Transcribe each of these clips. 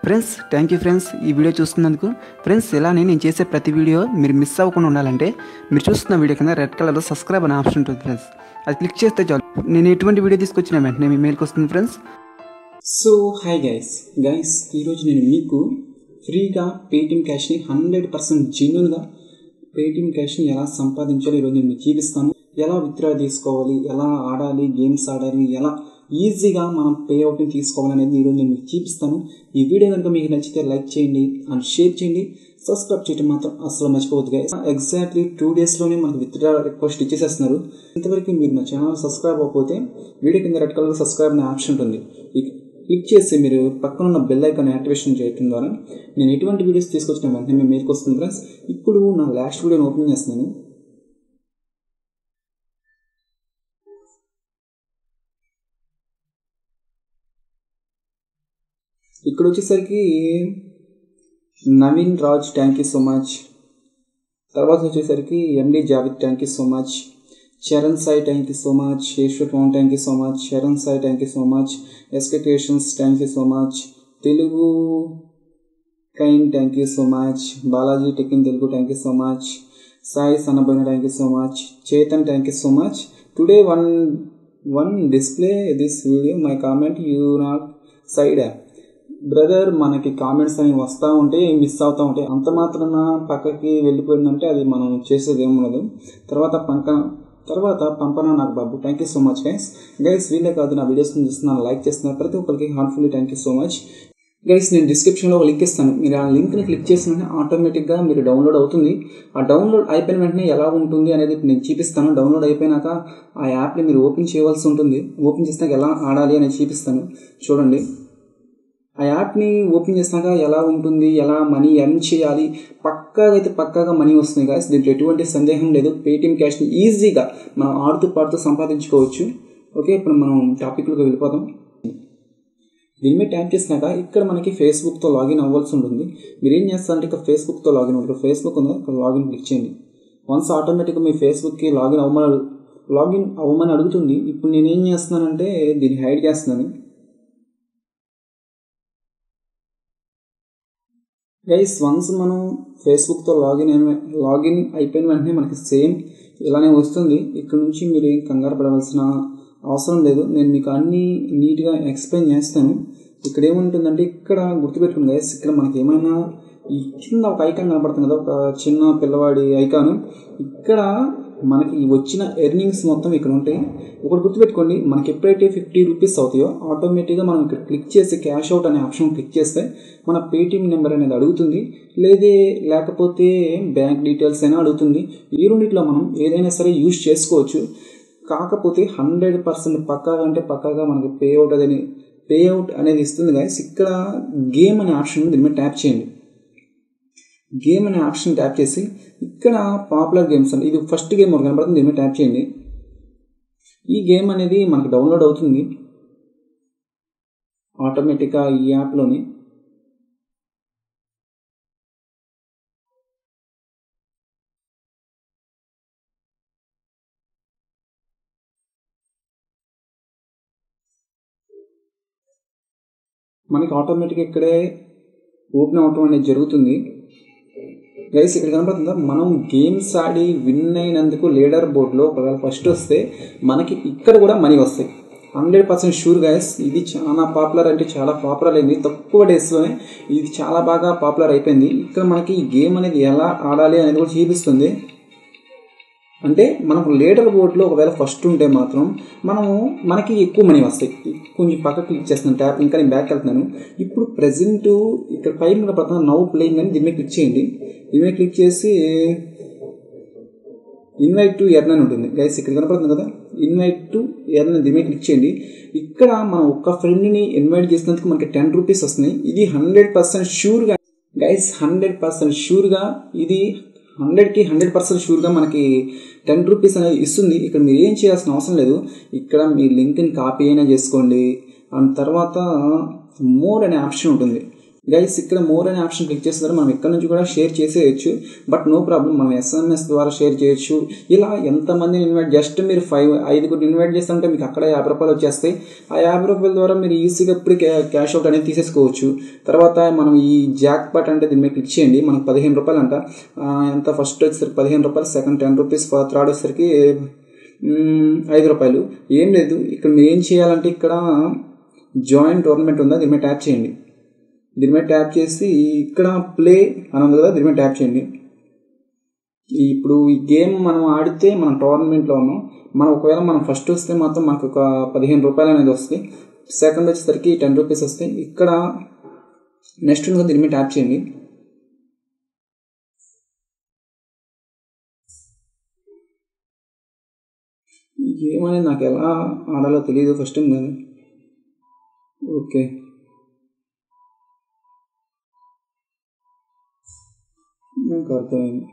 Friends thank you friends ఈ video చూస్తున్నందుకు. Friends ఇలానే నేను చేసే ప్రతి వీడియో మీరు మిస్ అవ్వకుండా ఉండాలంటే మీరు చూస్తున్న వీడియో కింద రెడ్ కలర్లో సబ్స్క్రైబ్ అనే ఆప్షన్ ఉంటుంది ఫ్రెండ్స్. అది క్లిక్ చేస్తే చాలు నేను ఎటువంటి వీడియో తీసుకొచ్చిన వెంటనే మీ మెయిల్కి వస్తుంది ఫ్రెండ్స్. సో హాయ్ గైస్ ఈరోజు నేను మీకు ఫ్రీగా పేటిఎం క్యాష్ని 100% జెన్యూన్గా పేటిఎం క్యాష్ని ఎలా సంపాదించాలో ఈరోజు నేను మీకు చూపిస్తాను. ఎలా విత్డ్రా తీసుకోవాలి, ఎలా ఆడాలి, గేమ్స్ ఆడాలి, ఎలా ఈజీగా మనం పే అవుట్ని తీసుకోవాలనేది ఈరోజు నేను మీకు చూపిస్తాను. ఈ వీడియో కనుక మీకు నచ్చితే లైక్ చేయండి అండ్ షేర్ చేయండి, సబ్స్క్రైబ్ చేయడం మాత్రం అసలు మర్చిపోవద్దు గైస్. ఎగ్జాక్ట్లీ 2 daysలోనే మనకు విత్డ్రా రిక్వెస్ట్ ఇచ్చేసేస్తున్నారు. ఇంతవరకు మీరు నా ఛానల్ సబ్స్క్రైబ్ అవ్వకపోతే వీడియో కింద రెడ్ కలర్ సబ్స్క్రైబ్ అనే ఆప్షన్ ఉంటుంది, క్లిక్ చేసి మీరు పక్కన ఉన్న బెల్ ఐకాన్ యాక్టివేషన్ చేయడం ద్వారా నేను ఎటువంటి వీడియోస్ తీసుకొచ్చిన వెంటనే మేము మెయిల్కి వస్తుంది ఫ్రెండ్స్. ఇప్పుడు నా లాస్ట్ వీడియోని ఓపెన్ చేస్తున్నాను. ఇక్కడ వచ్చేసరికి Naveen Raj thank you so much, తర్వాత వచ్చేసరికి MD Javid thank you so much, Charan Sai thank you so much, Yashwat thank you so much, Charan Sai thank you so much, SK creations thank you so much, Telugu కైన్ thank you so much, Balaji tech in Telugu thank you so much, Sai Sannaboina thank you so much, Chetan thank you so much. Today one display this video my comment you not side app brother. మనకి comments అనేవి వస్తూ ఉంటాయి, miss అవుతూ ఉంటాయి. అంత మాత్రాన పక్కకి వెళ్ళిపోయిందంటే అది మనం చేసేది ఏముండదు. తర్వాత పంపన నాకు బాబు thank you so much guys వీళ్ళే కాదు నా వీడియోస్ని చూస్తున్నాను, లైక్ చేస్తున్నారు ప్రతి ఒక్కరికి heartfully thank you so much guys. నేను డిస్క్రిప్షన్లో ఒక లింక్ ఇస్తాను, మీరు ఆ లింక్ని క్లిక్ చేసిన వెంటనే ఆటోమేటిక్గా మీరు డౌన్లోడ్ అవుతుంది. ఆ డౌన్లోడ్ అయిపోయిన వెంటనే ఎలా ఉంటుంది అనేది నేను చూపిస్తాను. డౌన్లోడ్ అయిపోయినాక ఆ యాప్ని మీరు ఓపెన్ చేయవలసి ఉంటుంది. ఓపెన్ చేసినాక ఎలా ఆడాలి అనేది చూపిస్తాను చూడండి. ఆ యాప్ని ఓపెన్ చేసినాక ఎలా ఉంటుంది, ఎలా మనీ ఎర్న్ చేయాలి, పక్కాగా మనీ వస్తుంది గాయస్, దీంట్లో ఎటువంటి సందేహం లేదు. పేటిఎం క్యాష్ని ఈజీగా మనం ఆడుతూ పాడుతూ సంపాదించుకోవచ్చు. ఓకే, ఇప్పుడు మనం టాపిక్లోకి వెళ్ళిపోదాం. దీని మీద ట్యాప్ చేసినాక ఇక్కడ మనకి ఫేస్బుక్తో లాగిన్ అవ్వాల్సి ఉంటుంది. మీరు ఏం చేస్తారంటే ఇక్కడ ఫేస్బుక్తో లాగిన్ అవుతుంది, ఫేస్బుక్ ఉందా ఇక్కడ లాగిన్ క్లిక్ చేయండి. వన్స్ ఆటోమేటిక్గా మీ ఫేస్బుక్కి లాగిన్ అవ్వమని అడుగుతుంది. ఇప్పుడు నేను ఏం చేస్తున్నానంటే దీన్ని హైడ్ చేస్తున్నాను. గైస్ వన్స్ మనం ఫేస్బుక్తో లాగిన్ అయిపోయిన వెంటనే మనకి సేమ్ ఇలానే వస్తుంది. ఇక్కడ నుంచి మీరు ఏం కంగారు పడవలసిన అవసరం లేదు, నేను మీకు అన్నీ నీట్గా ఎక్స్ప్లెయిన్ చేస్తాను. ఇక్కడ ఏముంటుందంటే ఇక్కడ గుర్తుపెట్టుకోండి గైస్, ఇక్కడ మనకి ఏమైనా ఈ కింద ఒక ఐకాన్ కనపడుతుంది కదా, ఒక చిన్న పిల్లవాడి ఐకాన్. ఇక్కడ మనకి వచ్చిన ఎర్నింగ్స్ మొత్తం ఇక్కడ ఉంటాయి. ఒకటి గుర్తుపెట్టుకోండి, మనకి ఎప్పుడైతే 50 రూపీస్ అవుతాయో ఆటోమేటిక్గా మనం ఇక్కడ క్లిక్ చేసి క్యాష్ అవుట్ అనే ఆప్షన్ క్లిక్ చేస్తే మన పేటిఎం నెంబర్ అనేది అడుగుతుంది, లేకపోతే బ్యాంక్ డీటెయిల్స్ అయినా అడుగుతుంది. ఈ రెండిట్లో మనం ఏదైనా సరే యూజ్ చేసుకోవచ్చు. కాకపోతే 100% పక్కాగా మనకి పే అవుట్ అనేది ఇస్తుంది గాయస్. ఇక్కడ గేమ్ అనే ఆప్షన్ దీని మీద ట్యాప్ చేయండి. గేమ్ అనే ఆప్షన్ ట్యాప్ చేసి ఇక్కడ పాపులర్ గేమ్స్ అంటే ఇది ఫస్ట్ గేమ్ ఒకటి కనబడుతుంది, దీని మీద ట్యాప్ చేయండి. ఈ గేమ్ అనేది మనకు డౌన్లోడ్ అవుతుంది ఆటోమేటిక్గా ఈ యాప్లోని. మనకి ఆటోమేటిక్గా ఇక్కడే ఓపెన్ అవటం అనేది జరుగుతుంది గైస్. ఇక్కడ కనపడుతుందా, మనం గేమ్స్ ఆడి విన్ అయినందుకు లీడర్ బోర్డులో ఒకవేళ ఫస్ట్ వస్తే మనకి ఇక్కడ కూడా మనీ వస్తాయి. 100% షూర్ గైస్. ఇది చాలా పాపులర్ అంటే చాలా పాపులర్ అయింది, తక్కువ డేస్లోనే ఇది చాలా బాగా పాపులర్ అయిపోయింది. ఇక్కడ మనకి ఈ గేమ్ అనేది ఎలా ఆడాలి అనేది కూడా చూపిస్తుంది. అంటే మనకు లీడర్ బోర్డులో ఒకవేళ ఫస్ట్ ఉంటే మాత్రం మనకి ఎక్కువ మనీ వస్తాయి. కొంచెం పక్కకు క్లిక్ చేస్తున్నాను, ట్యాప్ ఇంకా నేను బ్యాక్ వెళ్తున్నాను. ఇప్పుడు ప్రజెంట్ ఇక్కడ పైన పడుతున్న నౌ ప్లేయింగ్ అని దీని మీద క్లిక్ చేయండి. దీని మీద క్లిక్ చేసి ఇన్వైట్ టు ఎర్న్ అని ఉంటుంది గైస్, ఇక్కడ కనపడుతుంది కదా, ఇన్వైట్ టు ఎర్న్ దీని మీద క్లిక్ చేయండి. ఇక్కడ మనం ఒక్క ఫ్రెండ్ని ఇన్వైట్ చేసినందుకు మనకి 10 రూపీస్ వస్తున్నాయి. ఇది 100% షూర్గా గైస్, 100% షూర్గా ఇది 100% షూర్గా మనకి 10 రూపీస్ అనేది ఇస్తుంది. ఇక్కడ మీరు ఏం చేయాల్సిన అవసరం లేదు, ఇక్కడ మీ లింక్ని కాపీ అయినా చేసుకోండి. అండ్ తర్వాత మోర్ అనే ఆప్షన్ ఉంటుంది. గైస్ ఇక్కడ మోర్ అనే ఆప్షన్ క్లిక్ చేస్తారు. మనం ఇక్కడ నుంచి కూడా షేర్ చేసేయచ్చు, బట్ నో ప్రాబ్లం, మనం SMS ద్వారా షేర్ చేయొచ్చు. ఇలా ఎంతమందిని ఇన్వైట్, జస్ట్ మీరు 5-5 ఇన్వైట్ చేస్తుంటే మీకు అక్కడ 50 రూపాయలు వచ్చేస్తాయి. ఆ 50 రూపాయల ద్వారా మీరు ఈజీగా ఇప్పుడు క్యాష్ అవుట్ అనేది తీసేసుకోవచ్చు. తర్వాత మనం ఈ జాక్ పాట్ అంటే దీని మీద క్లిక్ చేయండి. మనకు 15 రూపాయలు అంట. ఎంత ఫస్ట్ వచ్చేసరికి 15 రూపాయలు, సెకండ్ 10 రూపీస్, థర్డ్ వచ్చేసరికి 5 రూపాయలు. ఏం లేదు, ఇక్కడ మీరు ఏం చేయాలంటే ఇక్కడ జాయిన్ టోర్నమెంట్ ఉందా, దీని మీద ట్యాప్ చేయండి. దీని మీద ట్యాప్ చేసి ఇక్కడ ప్లే అని ఉంది కదా, దీని మీద ట్యాప్ చేయండి. ఇప్పుడు ఈ గేమ్ మనం ఆడితే మనం టోర్నమెంట్లో ఉన్నాం. ఒకవేళ మనం ఫస్ట్ వస్తే మాత్రం మనకు ఒక 15 రూపాయలు అనేది వస్తాయి. సెకండ్ వచ్చేసరికి 10 రూపీస్ వస్తాయి. ఇక్కడ నెక్స్ట్ ఉంది, దీని మీద ట్యాప్ చేయండి. ఈ గేమ్ అనేది నాకు ఎలా ఆడాలో తెలియదు, ఫస్ట్ టైం కానీ. ఓకే, నాకు అర్థమైంది.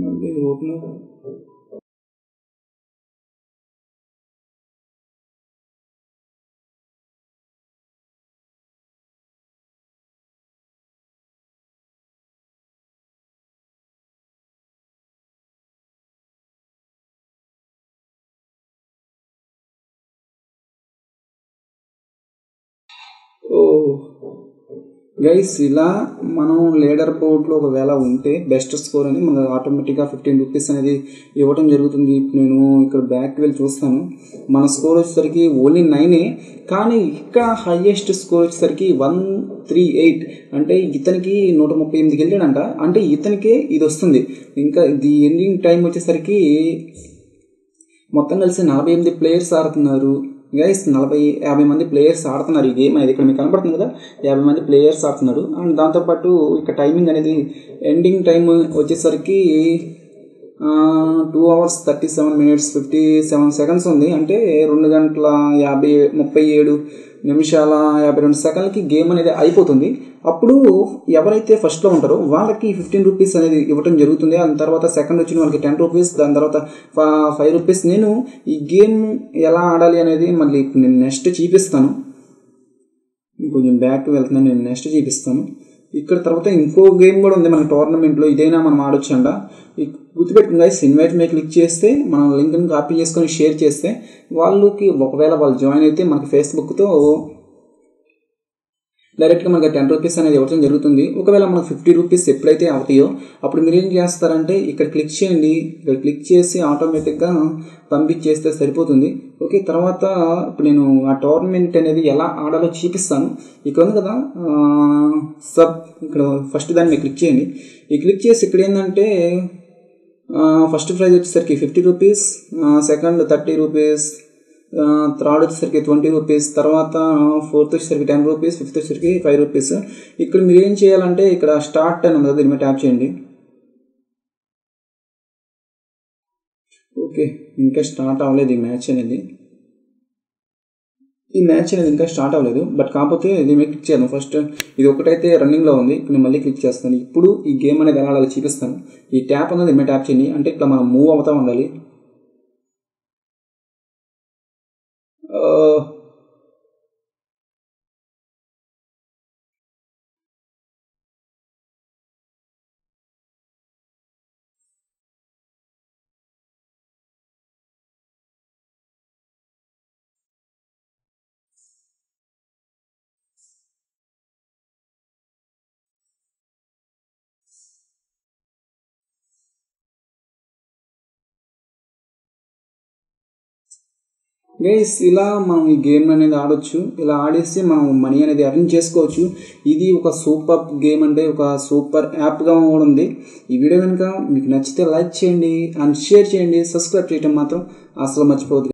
మళ్ళీ ఓపెన్ గైస్, ఇలా మనం లీడర్ బోర్డ్లో ఒకవేళ ఉంటే బెస్ట్ స్కోర్ అని మనకు ఆటోమేటిక్గా 15 రూపీస్ అనేది ఇవ్వడం జరుగుతుంది. నేను ఇక్కడ బ్యాక్ వెళ్ళి చూస్తాను. మన స్కోర్ వచ్చేసరికి ఓన్లీ 9, కానీ ఇక్కడ హైయెస్ట్ స్కోర్ వచ్చేసరికి 138. అంటే ఇతనికి 138కి వెళ్ళాడంట. అంటే ఇతనికే ఇది వస్తుంది. ఇంకా ఇది ఎండింగ్ టైం వచ్చేసరికి మొత్తం కలిసి 48 ప్లేయర్స్ ఆడుతున్నారు. గైస్ 50 మంది ప్లేయర్స్ ఆడుతున్నారు ఈ గేమ్ అనేది. ఇక్కడ మీకు కనపడుతుంది కదా, 50 మంది ప్లేయర్స్ ఆడుతున్నారు. అండ్ దాంతోపాటు ఇక్కడ టైమింగ్ అనేది ఎండింగ్ టైం వచ్చేసరికి 2 hours 37 minutes 57 seconds ఉంది. అంటే 2 గంటల 37 నిమిషాల 52 సెకండ్లకి గేమ్ అనేది అయిపోతుంది. అప్పుడు ఎవరైతే ఫస్ట్లో ఉంటారో వాళ్ళకి 15 రూపీస్ అనేది ఇవ్వడం జరుగుతుంది. దాని తర్వాత సెకండ్ వచ్చిన వాళ్ళకి 10 రూపీస్, దాని తర్వాత 5 రూపీస్. నేను ఈ గేమ్ ఎలా ఆడాలి అనేది మళ్ళీ నేను నెక్స్ట్ చూపిస్తాను. కొంచెం బ్యాక్ వెళ్తున్నాను, నేను నెక్స్ట్ చూపిస్తాను. ఇక్కడ తర్వాత ఇంకో గేమ్ కూడా ఉంది మన టోర్నమెంట్లో, ఇదైనా మనం ఆడొచ్చంట. గుర్తుపెట్టుకుని గైస్, ఇన్వైట్ మీద క్లిక్ చేస్తే మనం లింక్ని కాపీ చేసుకొని షేర్ చేస్తే వాళ్ళకి ఒకవేళ వాళ్ళు జాయిన్ అయితే మనకి ఫేస్బుక్తో డైరెక్ట్గా మనకి 10 రూపీస్ అనేది ఇవ్వడం జరుగుతుంది. ఒకవేళ మనకు 50 రూపీస్ ఎప్పుడైతే అవుతాయో అప్పుడు మీరు ఏం చేస్తారంటే ఇక్కడ క్లిక్ చేయండి. ఇక్కడ క్లిక్ చేసి ఆటోమేటిక్గా పంపించేస్తే సరిపోతుంది. ఓకే, తర్వాత ఇప్పుడు నేను ఆ టోర్నమెంట్ అనేది ఎలా ఆడాలో చూపిస్తాను. ఇక్కడ ఉంది కదా ఇక్కడ ఫస్ట్ దాన్ని మీరు క్లిక్ చేయండి. ఈ క్లిక్ చేసి ఇక్కడ ఏంటంటే ఫస్ట్ ప్రైజ్ వచ్చేసరికి 50 రూపీస్, సెకండ్ 30 రూపీస్, థర్డ్ వచ్చేసరికి 20 రూపీస్, తర్వాత ఫోర్త్ వచ్చేసరికి 10 రూపీస్, ఫిఫ్త్ వచ్చేసరికి 5 రూపీస్. ఇక్కడ మీరు ఏం చేయాలంటే ఇక్కడ స్టార్ట్ అని ఉంది కదా, దీని మీద ట్యాప్ చేయండి. ఓకే, ఇంకా స్టార్ట్ అవ్వలేదు ఈ మ్యాచ్ అనేది. ఇంకా స్టార్ట్ అవ్వలేదు, బట్ కాకపోతే దీని మీద క్లిక్ చేద్దాం. ఫస్ట్ ఇది ఒకటైతే రన్నింగ్లో ఉంది. ఇప్పుడు నేను మళ్ళీ క్లిక్ చేస్తాను. ఇప్పుడు ఈ గేమ్ అనేది ఎలా ఆడాలో చూపిస్తాను. ఈ ట్యాప్ అనేది దీని మీద ట్యాప్ చేయండి. అంటే ఇట్లా మనం మూవ్ అవుతూ ఉండాలి. గైస్, ఇలా మనం ఈ గేమ్ అనేది ఆడొచ్చు. ఇలా ఆడేస్తే మనం మనీ అనేది అర్న్ చేసుకోవచ్చు. ఇది ఒక సూపర్ గేమ్, అంటే ఒక సూపర్ యాప్గా కూడా ఉంది. ఈ వీడియో కనుక మీకు నచ్చితే లైక్ చేయండి అండ్ షేర్ చేయండి. సబ్స్క్రైబ్ చేయడం మాత్రం అసలు మర్చిపోవద్దు.